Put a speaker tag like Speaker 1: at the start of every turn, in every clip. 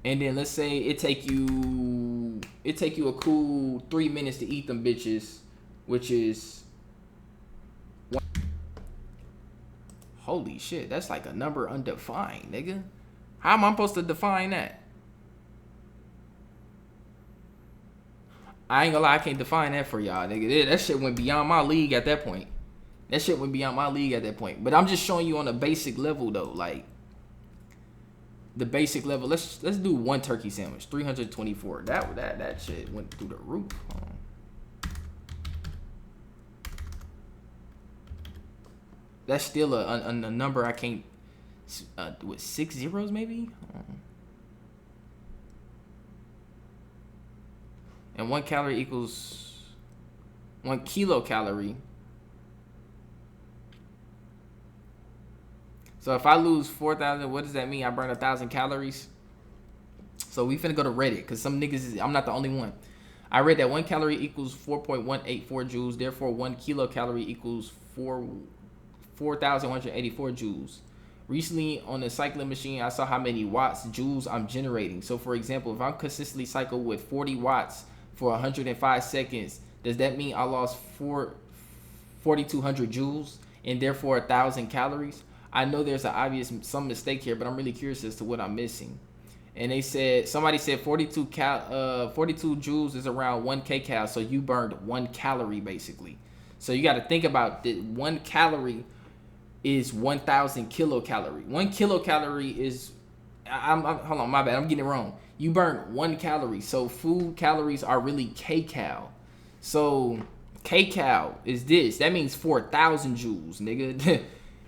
Speaker 1: And then let's say it take you a cool 3 minutes to eat them bitches, which is holy shit. That's like a number undefined, nigga. How am I supposed to define that? I ain't gonna lie, I can't define that for y'all, nigga. That shit went beyond my league at that point. That shit went beyond my league at that point. But I'm just showing you on a basic level though, like the basic level. Let's do one turkey sandwich, 324. That shit went through the roof. That's still a number I can't. With 6 zeros maybe. And 1 calorie equals 1 kilocalorie. So if I lose 4,000, what does that mean? I burn 1,000 calories. So we finna go to Reddit because some niggas I'm not the only one. I read that 1 calorie equals 4.184 joules. Therefore, 1 kilocalorie equals 4,184 joules. Recently on the cycling machine, I saw how many watts, joules I'm generating. So for example, if I'm consistently cycle with 40 watts for 105 seconds, does that mean I lost 4,200 joules and therefore 1,000 calories? I know there's some mistake here, but I'm really curious as to what I'm missing. And somebody said 42 joules is around 1 kcal, so you burned 1 calorie basically. So you got to think about that 1 calorie is 1,000 kilocalorie. 1 kilocalorie is I'm hold on, my bad, I'm getting it wrong. You burn 1 calorie, so food calories are really kcal. So kcal is this. That means 4,000 joules, nigga.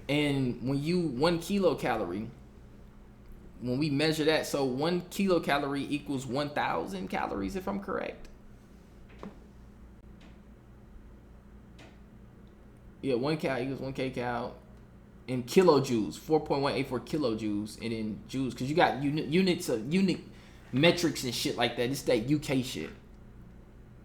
Speaker 1: And when you 1 kilocalorie, when we measure that, so 1 kilocalorie equals 1,000 calories, if I'm correct. Yeah, 1 cal equals 1 kcal in kilojoules, 4.184 kilojoules, and in joules, because you got units of unit metrics and shit like that. It's that UK shit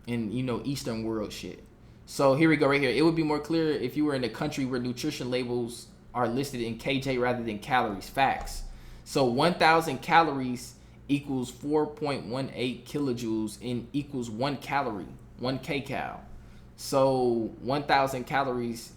Speaker 1: and Eastern world shit. So here we go right here. It would be more clear if you were in a country where nutrition labels are listed in KJ rather than calories. Facts. So 1,000 calories equals 4.18 kilojoules and equals 1 calorie, 1 kcal. So 1,000 calories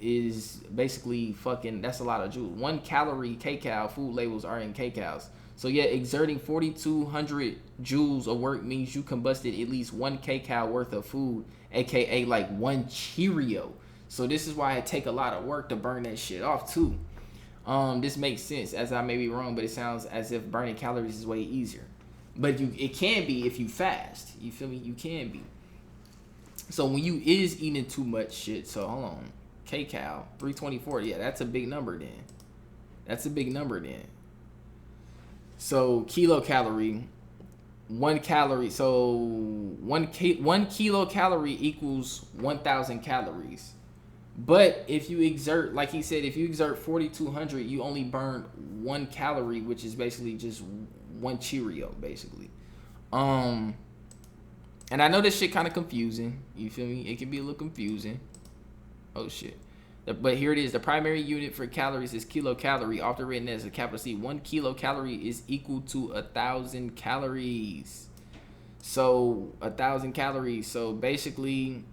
Speaker 1: is basically that's a lot of joules. 1 calorie kcal, food labels are in kcals. So yeah, exerting 4,200 joules of work means you combusted at least 1 kcal worth of food, aka like 1 Cheerio. So this is why it take a lot of work to burn that shit off too. This makes sense, as I may be wrong, but it sounds as if burning calories is way easier. But it can be if you fast. You feel me? You can be. So when you is eating too much shit, so hold on, kcal 324, yeah, that's a big number then. So kilocalorie, 1 calorie. So 1 kilocalorie equals 1,000 calories. But if you exert, like he said, if you exert 4,200, you only burn 1 calorie, which is basically just 1 Cheerio, basically. And I know this shit kind of confusing. You feel me? It can be a little confusing. Oh shit. But here it is. The primary unit for calories is kilocalorie, often written as a capital C. 1 kilocalorie is equal to 1,000 calories. So 1,000 calories. So basically,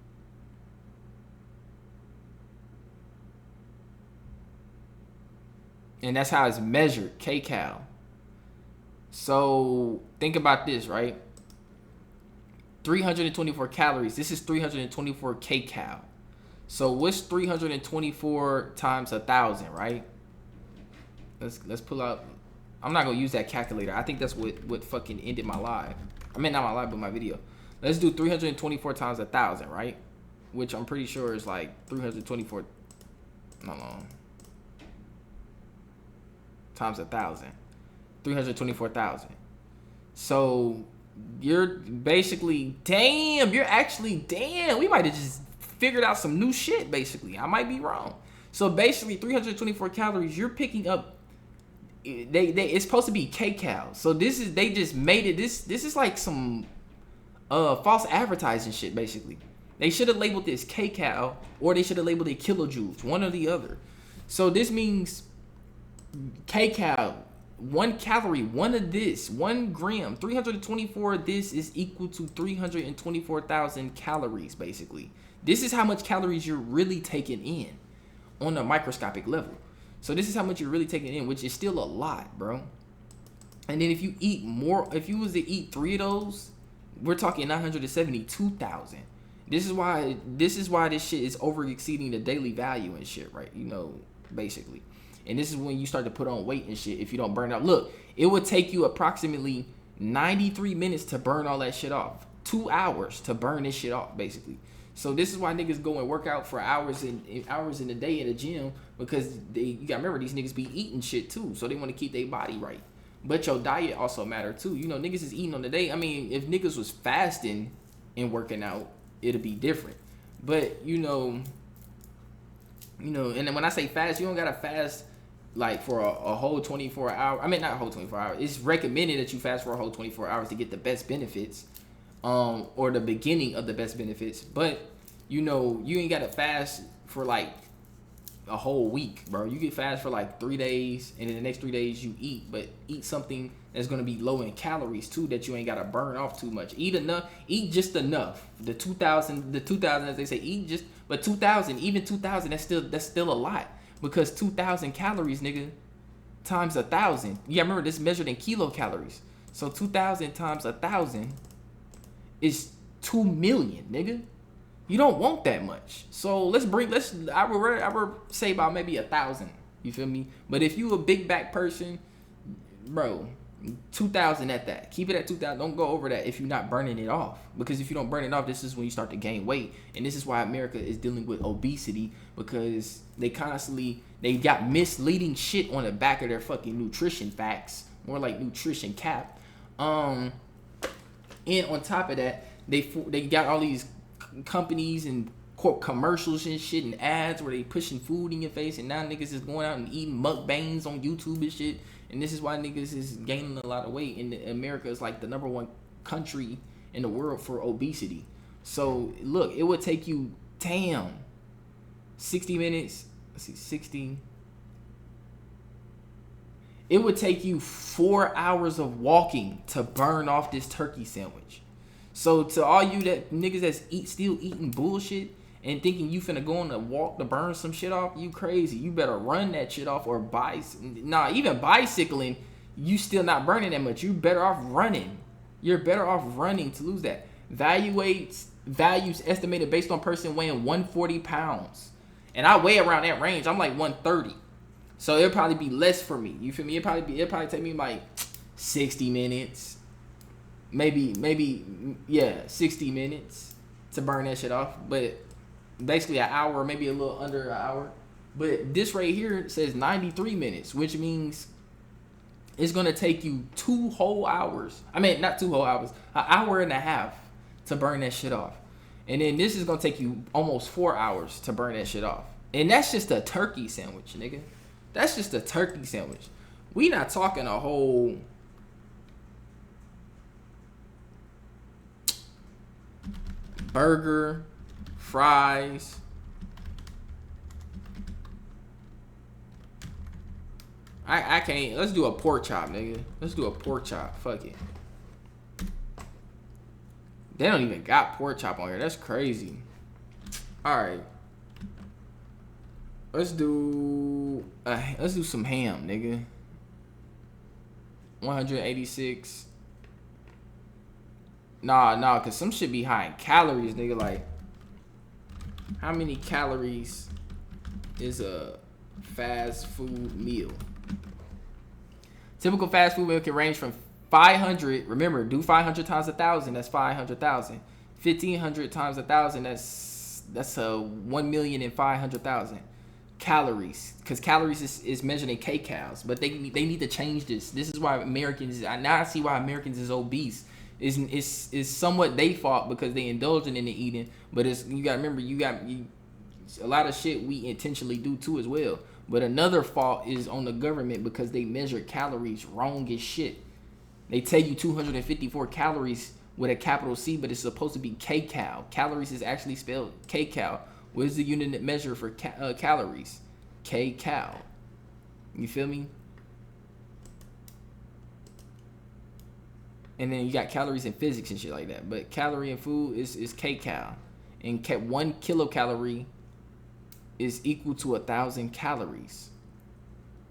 Speaker 1: and that's how it's measured, kcal. So think about this, right? 324 calories. This is 324 kcal. So what's 324 times 1,000, right? Let's pull out. I'm not gonna use that calculator. I think that's what fucking ended my live. I mean, not my live, but my video. Let's do 324 times 1,000, right? Which I'm pretty sure is like 324. Hold on. Times 1,000. 324,000. So you're basically, damn, we might have just figured out some new shit, basically. I might be wrong. So basically 324 calories, you're picking up, it's supposed to be kcal. So they just made it, this is like some false advertising shit, basically. They should have labeled this kcal, or they should have labeled it kilojoules, one or the other. So this means kcal 1 calorie, one of this, 1 gram, 324 of this is equal to 324,000 calories, basically. This is how much calories you're really taking in on a microscopic level. So this is how much you're really taking in, which is still a lot, bro. And then if you eat more, if you was to eat 3 of those, we're talking 972,000. This is why this shit is over exceeding the daily value and shit, right? You know, basically. And this is when you start to put on weight and shit if you don't burn out. Look, it would take you approximately 93 minutes to burn all that shit off. 2 hours to burn this shit off, basically. So this is why niggas go and work out for hours in the day in the gym, because you gotta remember, these niggas be eating shit too. So they want to keep their body right. But your diet also matter too. You know, niggas is eating on the day. I mean, if niggas was fasting and working out, it'd be different. But you know, and then when I say fast, you don't gotta fast like for a whole 24 hours. I mean, not a whole 24 hours. It's recommended that you fast for a whole 24 hours to get the best benefits, or the beginning of the best benefits. But you know, you ain't gotta fast for like a whole week, bro. You can fast for like 3 days, and then the next 3 days you eat, but eat something that's gonna be low in calories too, that you ain't gotta burn off too much. Eat just enough. The 2,000 as they say, but 2,000, even 2,000, that's still a lot. Because 2,000 calories, nigga, times 1,000. Yeah, remember this measured in kilocalories. So 2,000 times 1,000 is 2 million, nigga. You don't want that much. So I would say about maybe 1,000. You feel me? But if you a big back person, bro, 2,000 at that. Keep it at 2,000. Don't go over that if you're not burning it off. Because if you don't burn it off, this is when you start to gain weight. And this is why America is dealing with obesity, because they got misleading shit on the back of their fucking nutrition facts. More like nutrition cap. And on top of that, they got all these companies and commercials and shit and ads where they pushing food in your face, and now niggas is going out and eating mukbangs on YouTube and shit. And this is why niggas is gaining a lot of weight. And America is like the #1 country in the world for obesity. So look, it would take you 60 minutes. Let's see, 60. It would take you 4 hours of walking to burn off this turkey sandwich. So to all you that niggas that's still eating bullshit and thinking you finna go on a walk to burn some shit off, you crazy. You better run that shit off, or even bicycling, you still not burning that much. You better off running. You're better off running to lose that. Values estimated based on person weighing 140 pounds. And I weigh around that range. I'm like 130. So it'll probably be less for me. You feel me? It'll probably take me like 60 minutes. Maybe 60 minutes to burn that shit off. But basically an hour, or maybe a little under an hour. But this right here says 93 minutes, which means it's going to take you 2 whole hours. I mean, not 2 whole hours, an hour and a half to burn that shit off. And then this is going to take you almost 4 hours to burn that shit off. And that's just a turkey sandwich, nigga. That's just a turkey sandwich. We not talking a whole burger, fries, I can't. Let's do a pork chop, nigga. Let's do a pork chop. Fuck it. They don't even got pork chop on here. That's crazy. All right. Let's do some ham, nigga. 186. Nah, cause some shit be high in calories, nigga. Like, how many calories is a fast food meal? Typical fast food meal can range from 500. Remember, do 500 times 1,000. That's 500,000. 1,500 times 1,000. That's 1,500,000 calories. Because calories is measured in kcals. But they need to change this. This is why Americans. Now I see why Americans is obese. Is somewhat they fault because they indulging in the eating. But you gotta remember, a lot of shit we intentionally do too as well. But another fault is on the government because they measure calories wrong as shit. They tell you 254 calories with a capital C, but it's supposed to be kcal. Calories is actually spelled kcal. What is the unit measure for calories? Kcal. You feel me? And then you got calories in physics and shit like that. But calorie in food is kcal. And 1 kilocalorie is equal to 1,000 calories.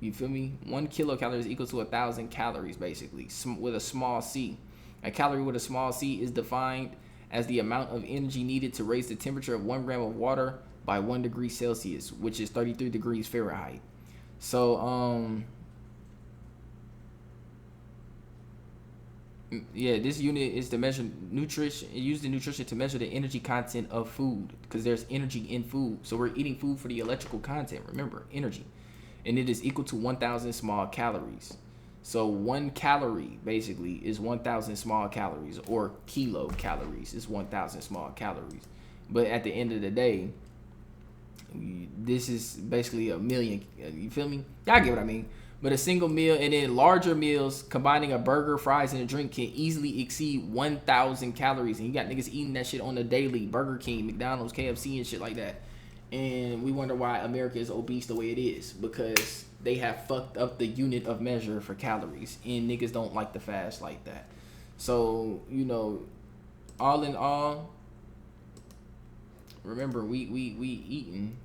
Speaker 1: You feel me? 1 kilocalorie is equal to 1,000 calories, basically, with a small c. A calorie with a small c is defined as the amount of energy needed to raise the temperature of 1 gram of water by 1 degree Celsius, which is 33 degrees Fahrenheit. So, yeah, this unit is to measure nutrition. It uses the nutrition to measure the energy content of food, because there's energy in food. So we're eating food for the electrical content. Remember, energy, and it is equal to 1,000 small calories. So 1 calorie basically is 1,000 small calories, or kilocalories is 1,000 small calories. But at the end of the day, this is basically a million. You feel me? Y'all get what I mean? But a single meal, and then larger meals combining a burger, fries, and a drink can easily exceed 1,000 calories. And you got niggas eating that shit on the daily. Burger King, McDonald's, KFC, and shit like that. And we wonder why America is obese the way it is, because they have fucked up the unit of measure for calories, and niggas don't like to fast like that. So, you know, all in all, remember, we eating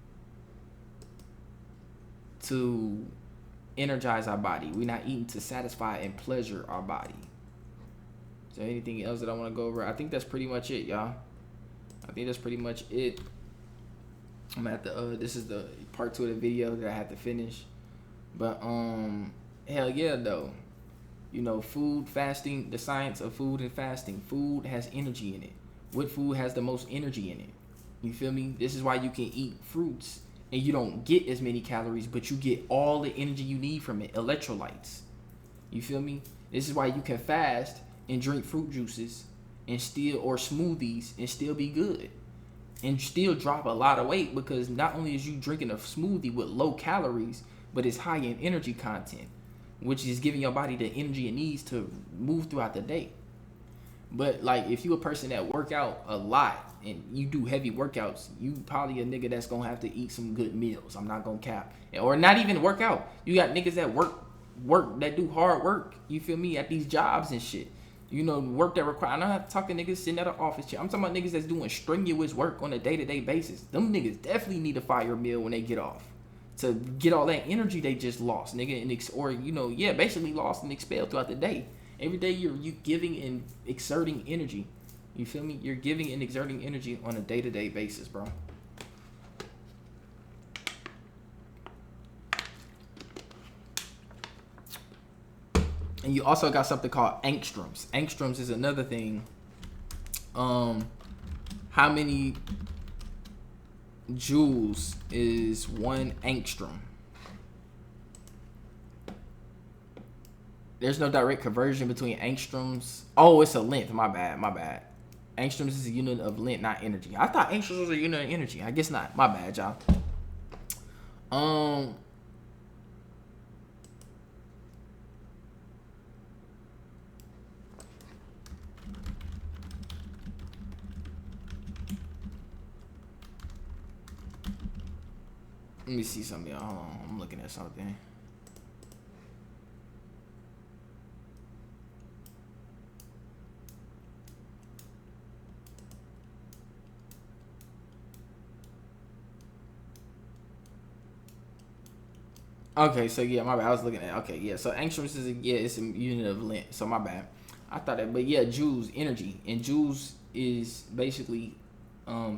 Speaker 1: to energize our body. We're not eating to satisfy and pleasure our body. Is there anything else that I want to go over? I think that's pretty much it, y'all. I think that's pretty much it. I'm gonna have to this is the part 2 of the video that I have to finish. But hell yeah though. You know, food, fasting, the science of food and fasting. Food has energy in it. What food has the most energy in it? You feel me? This is why you can eat fruits and you don't get as many calories, but you get all the energy you need from it. Electrolytes. You feel me? This is why you can fast and drink fruit juices and still, or smoothies, and still be good. And still drop a lot of weight, because not only is you drinking a smoothie with low calories, but it's high in energy content, which is giving your body the energy it needs to move throughout the day. But like, if you a person that work out a lot and you do heavy workouts, you probably a nigga that's gonna have to eat some good meals. I'm not gonna cap. Or not even work out. You got niggas that work that do hard work, you feel me, at these jobs and shit. You know, work that require. I'm not talking niggas sitting at an office chair. I'm talking about niggas that's doing strenuous work on a day-to-day basis. Them niggas definitely need a fire meal when they get off, to get all that energy they just lost, nigga, and or, you know, yeah, basically lost and expelled throughout the day. Every day you giving and exerting energy. You feel me? You're giving and exerting energy on a day-to-day basis, bro. And you also got something called angstroms. Angstroms is another thing. How many joules is 1 angstrom? There's no direct conversion between angstroms. Oh, it's a length. My bad. Angstroms is a unit of length, not energy. I thought angstroms was a unit of energy. I guess not. My bad, y'all. Let me see something. Hold on. I'm looking at something. Okay, so yeah, my bad. I was looking at. Okay, yeah. So angstroms is it's a unit of length. So my bad. I thought that, but yeah, joules, energy, and joules is basically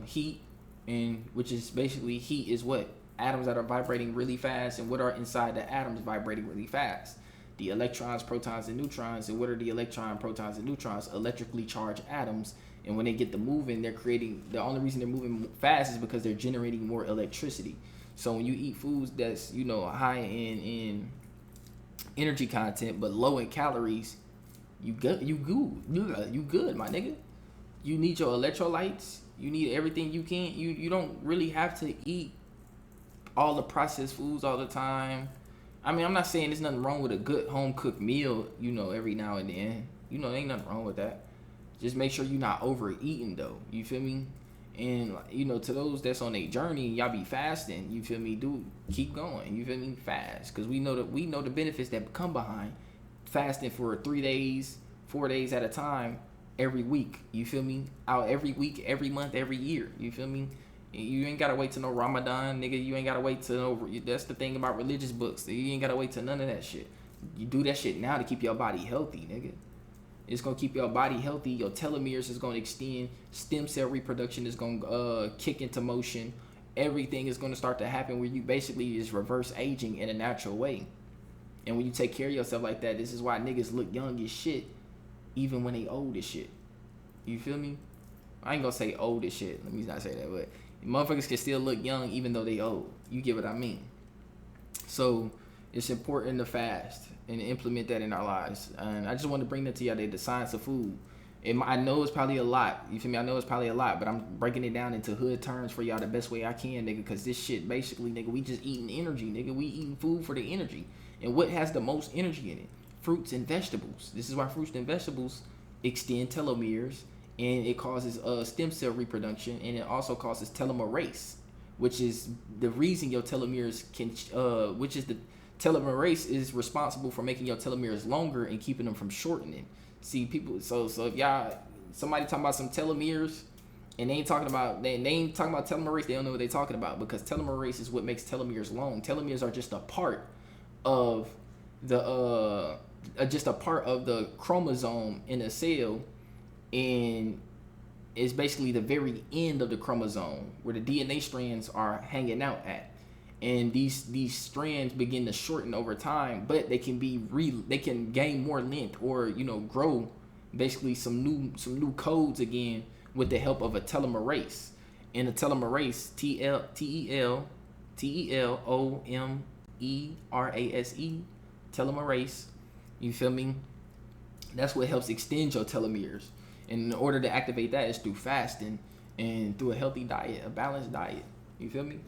Speaker 1: heat, and which is basically heat is what? Atoms that are vibrating really fast, and what are inside the atoms vibrating really fast? The electrons, protons, and neutrons. And what are the electron, protons, and neutrons? Electrically charged atoms. And when they get to moving, they're creating. The only reason they're moving fast is because they're generating more electricity. So when you eat foods that's, you know, high in energy content but low in calories, you good, my nigga. You need your electrolytes. You need everything you can. You don't really have to eat all the processed foods all the time. I mean, I'm not saying there's nothing wrong with a good home cooked meal, you know, every now and then. You know, ain't nothing wrong with that. Just make sure you're not overeating though. You feel me? And, you know, to those that's on a journey, y'all be fasting, you feel me? Dude, keep going. You feel me? Fast. Because we know the benefits that come behind fasting for 3 days, 4 days at a time every week. You feel me? Out every week, every month, every year. You feel me? You ain't gotta wait till no Ramadan, nigga. You ain't gotta wait till no. That's the thing about religious books. You ain't gotta wait till none of that shit. You do that shit now to keep your body healthy, nigga. It's gonna keep your body healthy. Your telomeres is gonna extend. Stem cell reproduction is gonna kick into motion. Everything is gonna start to happen where you basically is reverse aging in a natural way. And when you take care of yourself like that, this is why niggas look young as shit, even when they old as shit. You feel me? I ain't gonna say old as shit. Let me not say that, but motherfuckers can still look young even though they old. You get what I mean? So it's important to fast and implement that in our lives. And I just want to bring that to y'all today, the science of food. I know it's probably a lot. You feel me? I know it's probably a lot, but I'm breaking it down into hood terms for y'all the best way I can, nigga, because this shit basically, nigga, we just eating energy, nigga. We eating food for the energy. And what has the most energy in it? Fruits and vegetables. This is why fruits and vegetables extend telomeres, and it causes stem cell reproduction, and it also causes telomerase, which is the reason your telomeres can, telomerase is responsible for making your telomeres longer and keeping them from shortening. See, people, so if y'all, somebody talking about some telomeres, and they ain't talking about telomerase, they don't know what they talking about, because telomerase is what makes telomeres long. Telomeres are just a part of the chromosome in a cell, and it's basically the very end of the chromosome where the DNA strands are hanging out at. And these strands begin to shorten over time, but they can gain more length, or grow basically some new codes again with the help of a telomerase. And a telomerase, telomerase, telomerase, you feel me? That's what helps extend your telomeres. And in order to activate that is through fasting and through a healthy diet, a balanced diet. You feel me?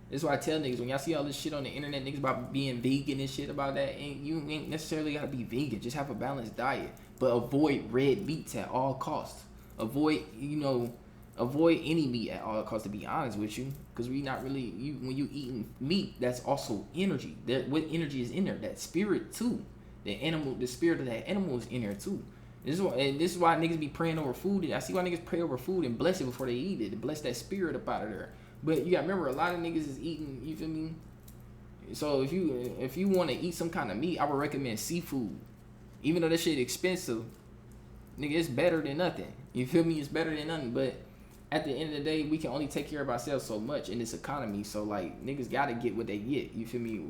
Speaker 1: This is why I tell niggas, when y'all see all this shit on the internet, niggas about being vegan and shit about that, and you ain't necessarily gotta be vegan. Just have a balanced diet, but avoid red meats at all costs. Avoid any meat at all costs, to be honest with you, because we not really, when you eating meat, that's also energy. What energy is in there? That spirit too. The spirit of that animal is in there too. This is why niggas be praying over food. I see why niggas pray over food and bless it before they eat it, to bless that spirit up out of there. But you gotta remember, a lot of niggas is eating, you feel me? So if you want to eat some kind of meat, I would recommend seafood. Even though that shit expensive, nigga, it's better than nothing. You feel me? It's better than nothing. But at the end of the day, we can only take care of ourselves so much in this economy. So like, niggas gotta get what they get. You feel me?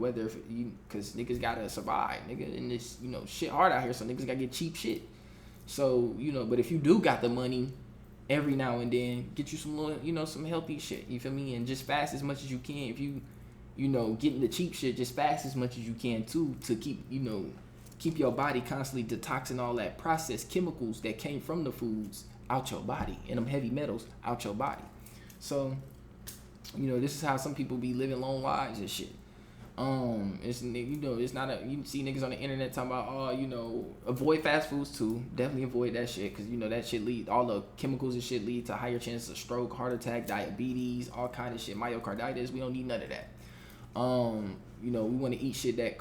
Speaker 1: Cause niggas gotta survive, nigga. And this, shit hard out here. So niggas gotta get cheap shit. So but if you do got the money, every now and then get you some little, some healthy shit. You feel me? And just fast as much as you can. If you getting the cheap shit, just fast as much as you can too, to keep your body constantly detoxing all that processed chemicals that came from the foods out your body, and them heavy metals out your body. So, this is how some people be living long lives and shit. It's not you see niggas on the internet talking about, avoid fast foods too. Definitely avoid that shit, because that shit all the chemicals and shit lead to higher chances of stroke, heart attack, diabetes, all kind of shit, myocarditis. We don't need none of that. We want to eat shit that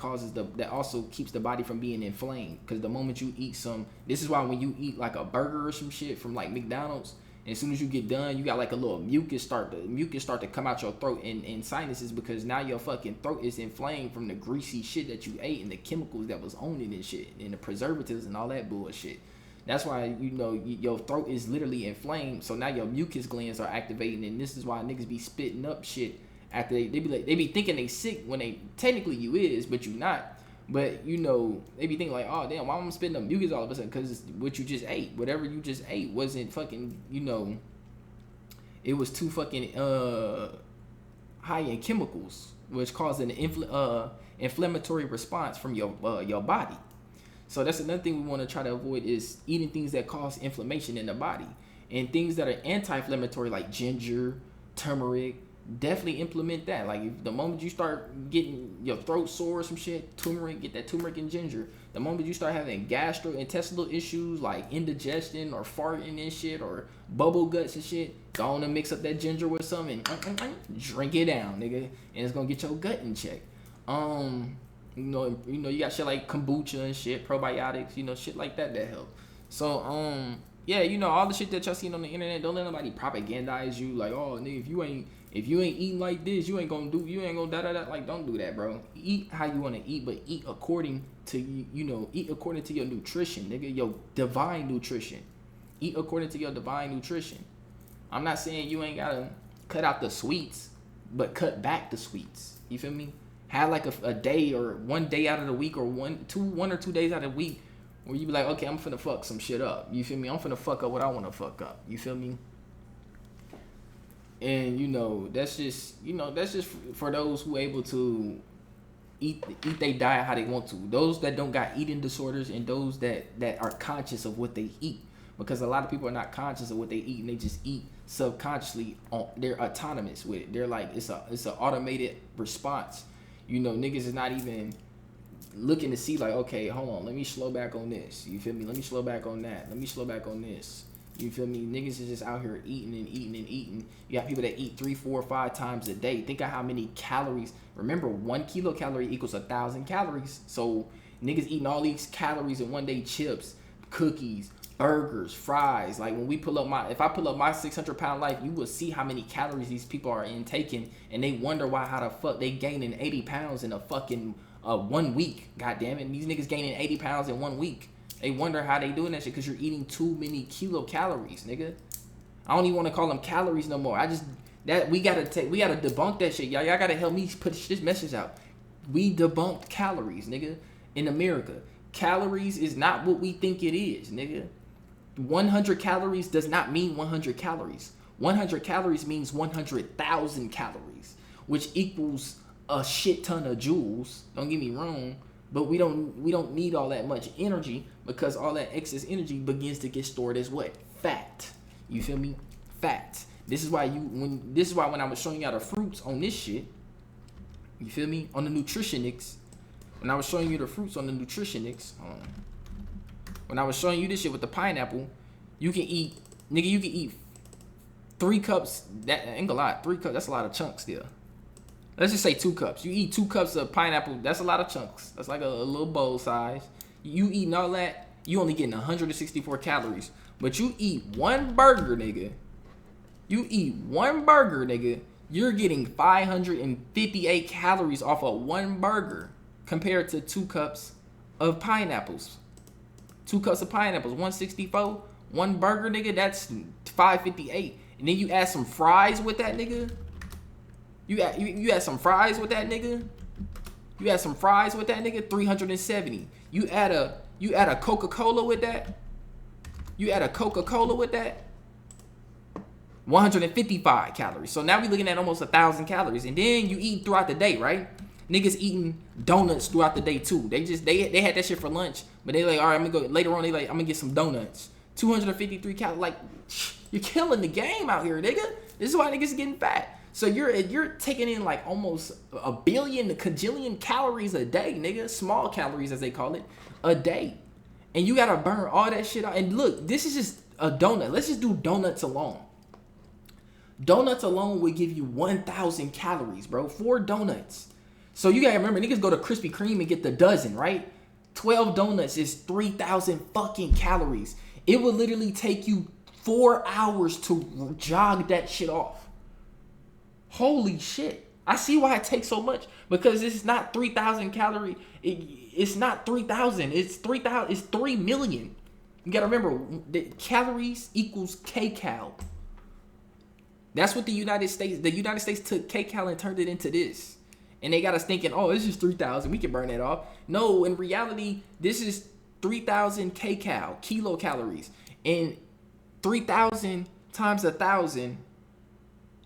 Speaker 1: that also keeps the body from being inflamed, because the moment you eat this is why when you eat like a burger or some shit from like McDonald's, as soon as you get done, you got like a little mucus start to come out your throat and sinuses, because now your fucking throat is inflamed from the greasy shit that you ate and the chemicals that was on it and shit, and the preservatives and all that bullshit. That's why your throat is literally inflamed. So now your mucus glands are activating, and this is why niggas be spitting up shit after they be thinking they sick when they technically you is, but you not. But they be thinking like, oh damn, why am I spitting up mucus all of a sudden? Because what you just ate, whatever you just ate, wasn't fucking, it was too fucking high in chemicals, which caused an inflammatory response from your body. So that's another thing we want to try to avoid, is eating things that cause inflammation in the body, and things that are anti-inflammatory like ginger, turmeric. Definitely implement that. Like, if the moment you start getting your throat sore or some shit, turmeric, get that turmeric and ginger. The moment you start having gastrointestinal issues like indigestion or farting and shit, or bubble guts and shit, go on and mix up that ginger with something and drink it down, nigga, and it's gonna get your gut in check. You got shit like kombucha and shit, probiotics, shit like that help. So yeah, you know, all the shit that y'all seen on the internet, don't let nobody propagandize you like, oh nigga, if you ain't eating like this, you ain't gonna da da da. Like, don't do that, bro. Eat how you wanna eat, but eat according to eat according to your nutrition, nigga, your divine nutrition. Eat according to your divine nutrition. I'm not saying you ain't gotta cut out the sweets, but cut back the sweets. You feel me? Have like a day or one day out of the week or one or two days out of the week where you be like, okay, I'm finna fuck some shit up. You feel me? I'm finna fuck up what I wanna fuck up. You feel me? And that's just for those who able to eat their diet how they want to. Those that don't got eating disorders and those that are conscious of what they eat. Because a lot of people are not conscious of what they eat and they just eat subconsciously. They're autonomous with it. They're like, it's an automated response. Niggas is not even looking to see like, okay, hold on, let me slow back on this. You feel me? Let me slow back on that. Let me slow back on this. You feel me? Niggas is just out here eating and eating and eating. You got people that eat 3, 4, 5 times a day. Think of how many calories. Remember, 1 kilocalorie equals 1,000 calories. So niggas eating all these calories in one day: chips, cookies, burgers, fries. Like when we if I pull up my 600-pound life, you will see how many calories these people are intaking, and they wonder how the fuck they gaining 80 pounds in a fucking 1 week. God damn it, these niggas gaining 80 pounds in 1 week. They wonder how they doing that shit because you're eating too many kilocalories, nigga. I don't even want to call them calories no more. We gotta debunk that shit, y'all. Y'all gotta help me put this message out. We debunked calories, nigga. In America, calories is not what we think it is, nigga. 100 calories does not mean 100 calories. 100 calories means 100,000 calories, which equals a shit ton of joules. Don't get me wrong. But we don't need all that much energy because all that excess energy begins to get stored as what? Fat. You feel me? Fat. This is why when I was showing y'all the fruits on this shit, you feel me? On the nutritionics, when I was showing you the fruits on the nutritionics, when I was showing you this shit with the pineapple, you can eat 3 cups. That ain't gonna lie, 3 cups. That's a lot of chunks still. Let's just say 2 cups. You eat 2 cups of pineapple. That's a lot of chunks. That's like a little bowl size. You eating all that, you only getting 164 calories. But you eat 1 burger, nigga. You're getting 558 calories off of 1 burger compared to 2 cups of pineapples. 2 cups of pineapples, 164. 1 burger, nigga, that's 558. And then you add some fries with that, nigga. You add some fries with that nigga. 370. You add a Coca-Cola with that. 155 calories. So now we looking at almost 1,000 calories. And then you eat throughout the day, right? Niggas eating donuts throughout the day too. They had that shit for lunch, but they like, all right, I'm gonna go later on. They like, I'm gonna get some donuts. 253 calories. Like, you're killing the game out here, nigga. This is why niggas getting fat. So you're taking in like almost a cajillion calories a day, nigga. Small calories as they call it, a day. And you gotta burn all that shit out. And look, this is just a donut. Let's just do donuts alone. Donuts alone would give you 1,000 calories, bro. 4 donuts. So you gotta remember, niggas go to Krispy Kreme and get the dozen, right? 12 donuts is 3,000 fucking calories. It would literally take you 4 hours to jog that shit off. Holy shit. I see why it takes so much. Because it's not 3,000 calorie. It's not 3,000. It's 3,000. It's 3 million. You gotta remember, the calories equals kcal. That's what the United States took kcal and turned it into this. And they got us thinking, oh, it's just 3,000. We can burn that off. No, in reality, this is 3,000 kilocalories. And 3,000 times 1,000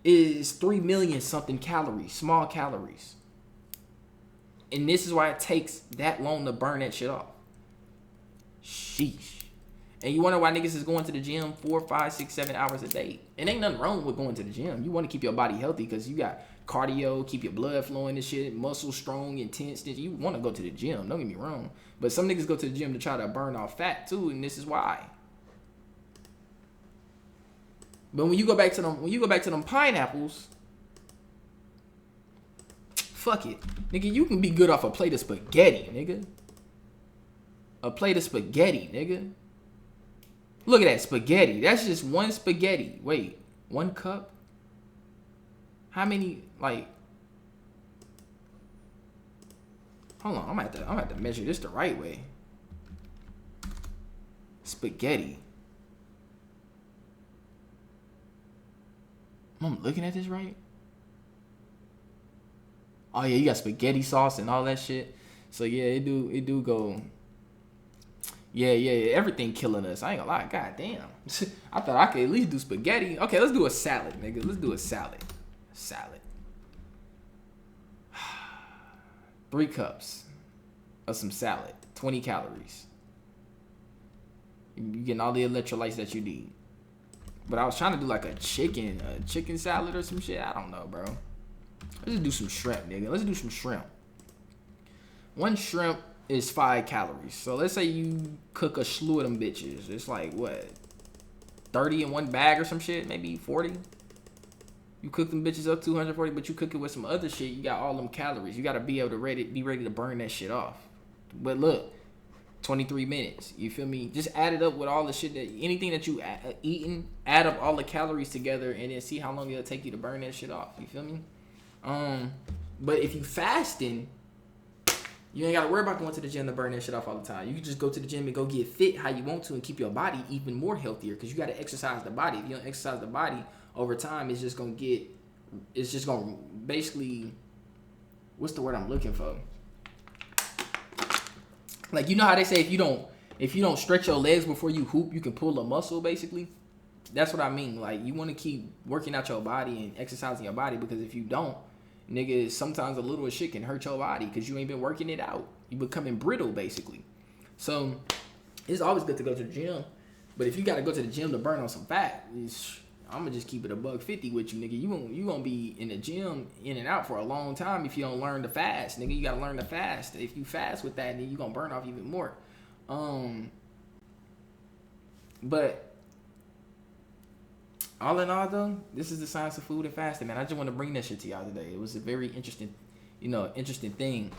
Speaker 1: is 3 million something calories, small calories. And this is why it takes that long to burn that shit off. Sheesh. And you wonder why niggas is going to the gym 4, 5, 6, 7 hours a day. And ain't nothing wrong with going to the gym. You want to keep your body healthy because you got cardio, keep your blood flowing and shit, muscle strong, intense. You want to go to the gym, don't get me wrong. But some niggas go to the gym to try to burn off fat too, and this is why. But when you go back to them pineapples, fuck it. Nigga, you can be good off a plate of spaghetti, nigga. A plate of spaghetti, nigga. Look at that spaghetti. That's just one spaghetti. Wait, 1 cup? How many, like, hold on, I'm gonna have to measure this the right way. Spaghetti. I'm looking at this right? Oh yeah, you got spaghetti sauce and all that shit. So yeah, it do go. Yeah, everything killing us. I ain't gonna lie. God damn. I thought I could at least do spaghetti. Okay, let's do a salad, nigga. Let's do a salad. Salad. 3 cups of some salad. 20 calories. You getting all the electrolytes that you need. But I was trying to do like a chicken salad or some shit. I don't know, bro. Let's just do some shrimp, nigga. Let's do some shrimp. 1 shrimp is 5 calories. So let's say you cook a slew of them bitches. It's like what? 30 in one bag or some shit, maybe 40. You cook them bitches up 240, but you cook it with some other shit. You got all them calories. You gotta be able to be ready to burn that shit off. But look, 23 minutes. You feel me? Just add it up with all the shit that anything that you eating. Add up all the calories together and then see how long it'll take you to burn that shit off. You feel me? But if you fasting, you ain't gotta worry about going to the gym to burn that shit off all the time. You can just go to the gym and go get fit how you want to and keep your body even more healthier because you gotta exercise the body. If you don't exercise the body over time, it's just gonna basically, what's the word I'm looking for? Like, you know how they say if you don't stretch your legs before you hoop, you can pull a muscle, basically? That's what I mean. Like, you want to keep working out your body and exercising your body because if you don't, nigga, sometimes a little shit can hurt your body because you ain't been working it out. You becoming brittle, basically. So, it's always good to go to the gym. But if you got to go to the gym to burn on some fat, I'm going to just keep it $150 with you, nigga. You gonna be in the gym in and out for a long time if you don't learn to fast, nigga. You got to learn to fast. If you fast with that, then you going to burn off even more. But all in all, though, this is the science of food and fasting, man. I just want to bring that shit to y'all today. It was a very interesting thing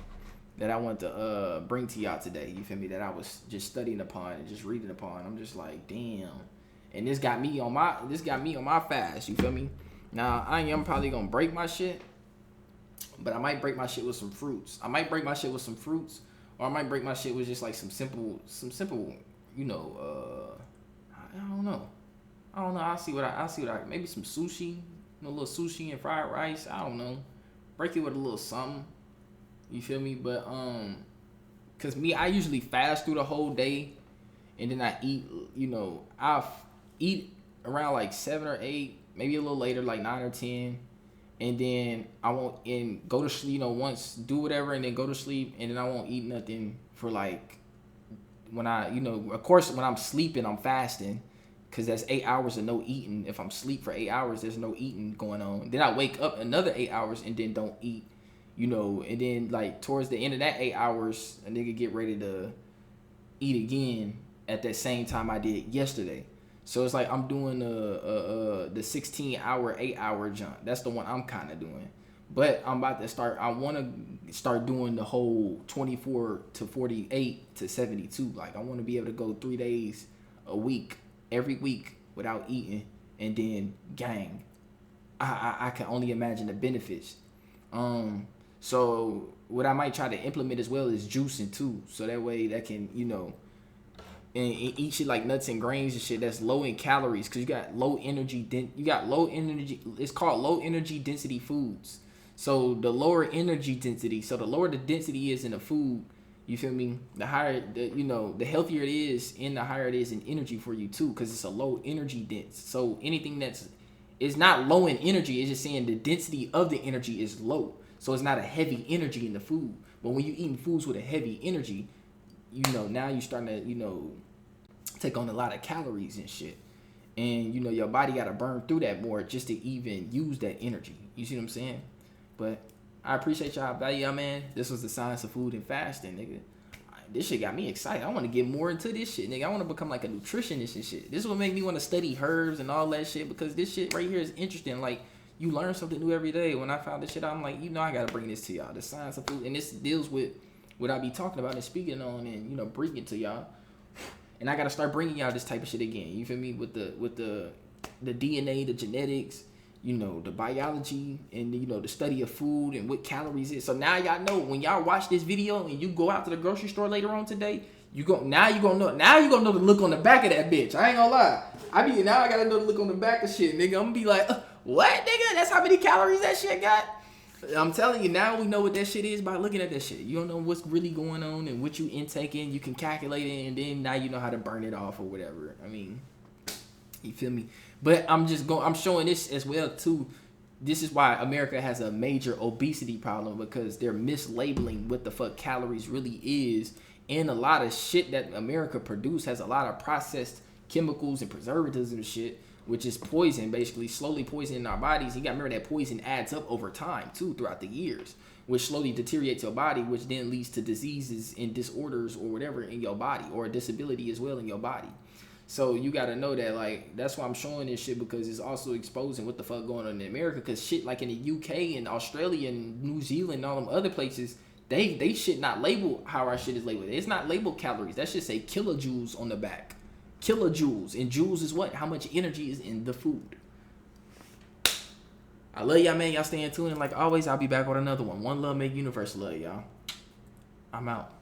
Speaker 1: that I want to bring to y'all today. You feel me? That I was just studying upon and just reading upon. I'm just like, damn. And this got me on my fast. You feel me? Now I am probably gonna break my shit, but I might break my shit with some fruits. Or I might break my shit with just like some simple, I don't know. I'll see what I maybe some sushi, a little sushi and fried rice. I don't know. Break it with a little something. You feel me? But cause I usually fast through the whole day, and then I eat. I'll eat around like 7 or 8, maybe a little later, like 9 or 10, and then I won't go to sleep. Once do whatever, and then go to sleep, and then I won't eat nothing for like when of course when I'm sleeping, I'm fasting. Cause that's 8 hours of no eating. If I'm asleep for 8 hours, there's no eating going on. Then I wake up another 8 hours and then don't eat, and then like towards the end of that 8 hours, a nigga get ready to eat again at that same time I did yesterday. So it's like I'm doing the 16-hour, 8-hour jump. That's the one I'm kind of doing. But I'm about to start. I want to start doing the whole 24 to 48 to 72. Like I want to be able to go 3 days a week, every week without eating, and then gang. I can only imagine the benefits. So what I might try to implement as well is juicing too. So that way that can and eat shit like nuts and grains and shit that's low in calories, because you got low energy. It's called low energy density foods. So the lower energy density, so the lower the density is in the food, you feel me? The higher, the healthier it is, and the higher it is in energy for you too, because it's a low energy dense. So anything it's not low in energy, it's just saying the density of the energy is low. So it's not a heavy energy in the food. But when you're eating foods with a heavy energy, now you're starting to, take on a lot of calories and shit. And, your body got to burn through that more just to even use that energy. You see what I'm saying? But I appreciate y'all value, y'all, man. This was the science of food and fasting, nigga. This shit got me excited. I want to get more into this shit, nigga. I want to become like a nutritionist and shit. This is what make me want to study herbs and all that shit, because this shit right here is interesting. Like, you learn something new every day. When I found this shit out, I'm like, I got to bring this to y'all. The science of food. And this deals with what I be talking about and speaking on and, bringing to y'all. And I gotta start bringing y'all this type of shit again. You feel me? With the DNA, the genetics, you know, the biology, and you know, the study of food and what calories is. So now y'all know when y'all watch this video and you go out to the grocery store later on today, you gonna know the look on the back of that bitch. I ain't gonna lie. I gotta know the look on the back of shit, nigga. I'm gonna be like, what, nigga? That's how many calories that shit got? I'm telling you, now we know what that shit is by looking at that shit. You don't know what's really going on and what you intaking. You can calculate it, and then now you know how to burn it off or whatever. I mean, you feel me? But I'm showing this as well too. This is why America has a major obesity problem, because they're mislabeling what the fuck calories really is. And a lot of shit that America produce has a lot of processed chemicals and preservatives and shit, which is poison, basically slowly poisoning our bodies. You gotta remember that poison adds up over time too, throughout the years, which slowly deteriorates your body, which then leads to diseases and disorders or whatever in your body, or a disability as well in your body. So you gotta know that, like, that's why I'm showing this shit, because it's also exposing what the fuck going on in America. Because shit like in the UK and Australia and New Zealand and all them other places, they shit not label how our shit is labeled. It's not labeled calories. That shit say kilojoules on the back. Kilojoules. And joules is what? How much energy is in the food. I love y'all, man. Y'all staying tuned. And like always, I'll be back with another one. One love, make universe love, y'all. I'm out.